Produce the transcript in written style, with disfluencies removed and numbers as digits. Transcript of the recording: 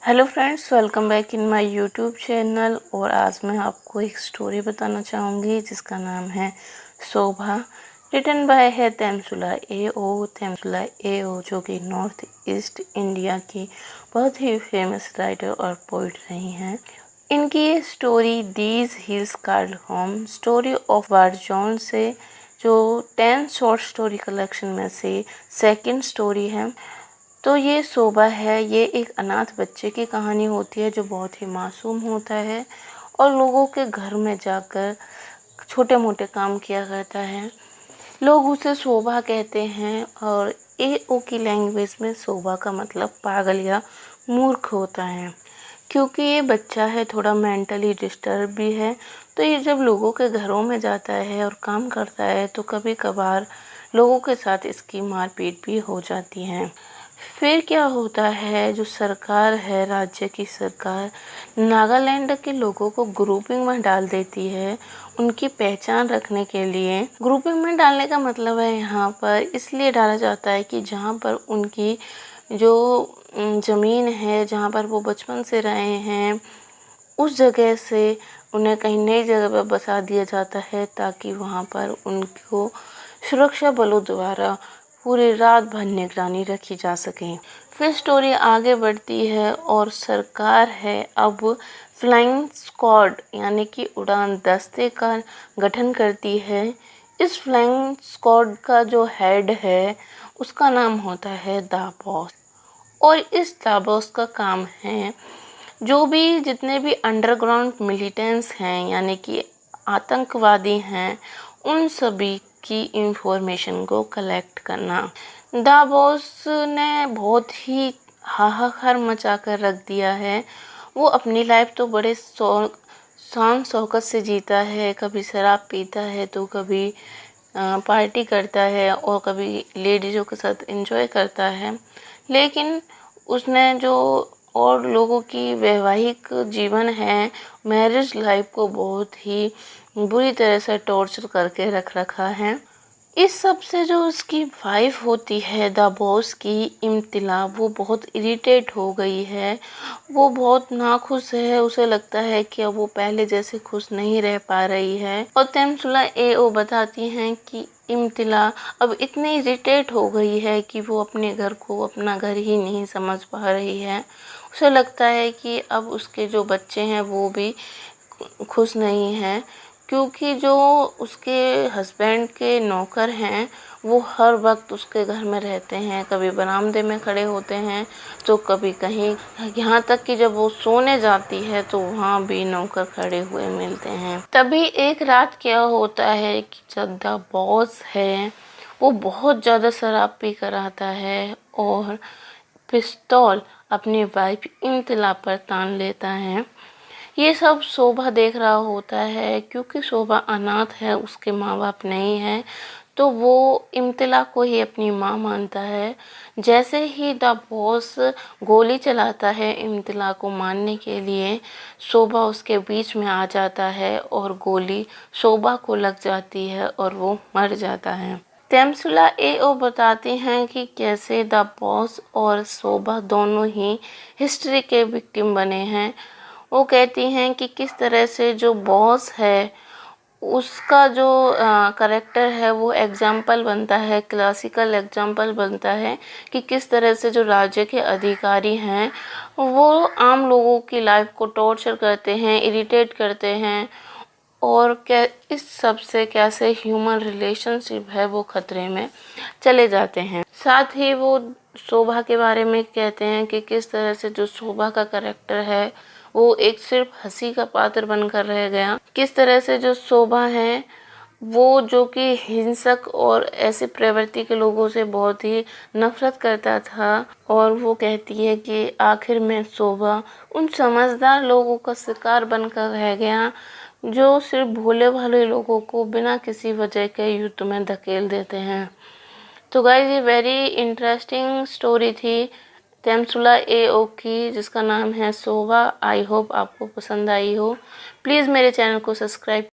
Hello friends, welcome back in my YouTube channel. और आज मैं आपको एक स्टोरी बताना चाहूँगी जिसका नाम है शोभा। रिटन बाय है तमसुला ए ओ जो कि नॉर्थ ईस्ट इंडिया की बहुत ही फेमस राइटर और पोइट रही हैं। इनकी ये story these hills called home story of war John से जो 10 शॉर्ट स्टोरी कलेक्शन में से सेकंड स्टोरी है। तो ये शोभा है, ये एक अनाथ बच्चे की कहानी होती है जो बहुत ही मासूम होता है और लोगों के घर में जाकर छोटे मोटे काम किया करता है। लोग उसे शोभा कहते हैं और एओ की लैंग्वेज में शोभा का मतलब पागल या मूर्ख होता है। क्योंकि ये बच्चा है, थोड़ा मेंटली डिस्टर्ब भी है, तो ये जब लोगों के घरों में जाता है और काम करता है तो कभी कभार लोगों के साथ इसकी मारपीट भी हो जाती है। फिर क्या होता है, जो सरकार है, राज्य की सरकार नागालैंड के लोगों को ग्रुपिंग में डाल देती है उनकी पहचान रखने के लिए। ग्रुपिंग में डालने का मतलब है यहाँ पर इसलिए डाला जाता है कि जहाँ पर उनकी जो ज़मीन है, जहाँ पर वो बचपन से रहे हैं, उस जगह से उन्हें कहीं नई जगह पर बसा दिया जाता है ताकि वहाँ पर उनको सुरक्षा बलों द्वारा पूरी रात भर निगरानी रखी जा सके। फिर स्टोरी आगे बढ़ती है और सरकार है अब फ्लाइंग स्क्वाड यानी कि उड़ान दस्ते का गठन करती है। इस फ्लाइंग स्क्वाड का जो हेड है उसका नाम होता है द बॉस। और इस द बॉस का काम है जो भी जितने भी अंडरग्राउंड मिलिटेंट्स हैं यानी कि आतंकवादी हैं, उन सभी की इंफॉर्मेशन को कलेक्ट करना। द बॉस ने बहुत ही हाहाकार मचा कर रख दिया है। वो अपनी लाइफ तो बड़े शान शौकत से जीता है, कभी शराब पीता है तो कभी पार्टी करता है और कभी लेडीज़ों के साथ एंजॉय करता है। लेकिन उसने जो और लोगों की वैवाहिक जीवन है, मैरिज लाइफ को बहुत ही बुरी तरह से टॉर्चर करके रख रखा है। इस सब से जो उसकी वाइफ होती है द बॉस की इम्तिला, वो बहुत इरिटेट हो गई है। वो बहुत नाखुश है, उसे लगता है कि अब वो पहले जैसे खुश नहीं रह पा रही है। और तमसुला एओ बताती हैं कि इम्तिला अब इतनी इरिटेट हो गई है कि वो अपने घर को अपना घर ही नहीं समझ पा रही है। उसे लगता है कि अब उसके जो बच्चे हैं वो भी खुश नहीं हैं, क्योंकि जो उसके हस्बैंड के नौकर हैं वो हर वक्त उसके घर में रहते हैं, कभी बरामदे में खड़े होते हैं तो कभी कहीं, यहाँ तक कि जब वो सोने जाती है तो वहाँ भी नौकर खड़े हुए मिलते हैं। तभी एक रात क्या होता है कि जब द बॉस है वो बहुत ज़्यादा शराब पी कर आता है और पिस्तौल अपनी वाइफ इम्तिला पर तान लेता है। ये सब शोभा देख रहा होता है, क्योंकि शोभा अनाथ है, उसके माँ बाप नहीं है, तो वो इम्तिला को ही अपनी माँ मानता है। जैसे ही द बॉस गोली चलाता है इम्तिला को मारने के लिए, शोभा उसके बीच में आ जाता है और गोली शोभा को लग जाती है और वो मर जाता है। तमसुला एओ बताती हैं कि कैसे द बॉस और शोभा दोनों ही हिस्ट्री के विक्टिम बने हैं। वो कहती हैं कि किस तरह से जो बॉस है उसका जो करेक्टर है वो एग्जाम्पल बनता है, क्लासिकल एग्जाम्पल बनता है कि किस तरह से जो राज्य के अधिकारी हैं वो आम लोगों की लाइफ को टॉर्चर करते हैं, इरिटेट करते हैं और क्या इस सब से कैसे ह्यूमन रिलेशनशिप है वो खतरे में चले जाते हैं। साथ ही वो शोभा के बारे में कहते हैं कि किस तरह से जो शोभा का करेक्टर है वो एक सिर्फ हंसी का पात्र बनकर रह गया। किस तरह से जो शोभा है वो जो कि हिंसक और ऐसे प्रवृत्ति के लोगों से बहुत ही नफरत करता था, और वो कहती है कि आखिर में शोभा उन समझदार लोगों का शिकार बनकर रह गया जो सिर्फ भोले भाले लोगों को बिना किसी वजह के युद्ध में धकेल देते हैं। तो गाइस, ये वेरी इंटरेस्टिंग स्टोरी थी तमसुला एओ की जिसका नाम है शोभा। आई होप आपको पसंद आई हो। प्लीज़ मेरे चैनल को सब्सक्राइब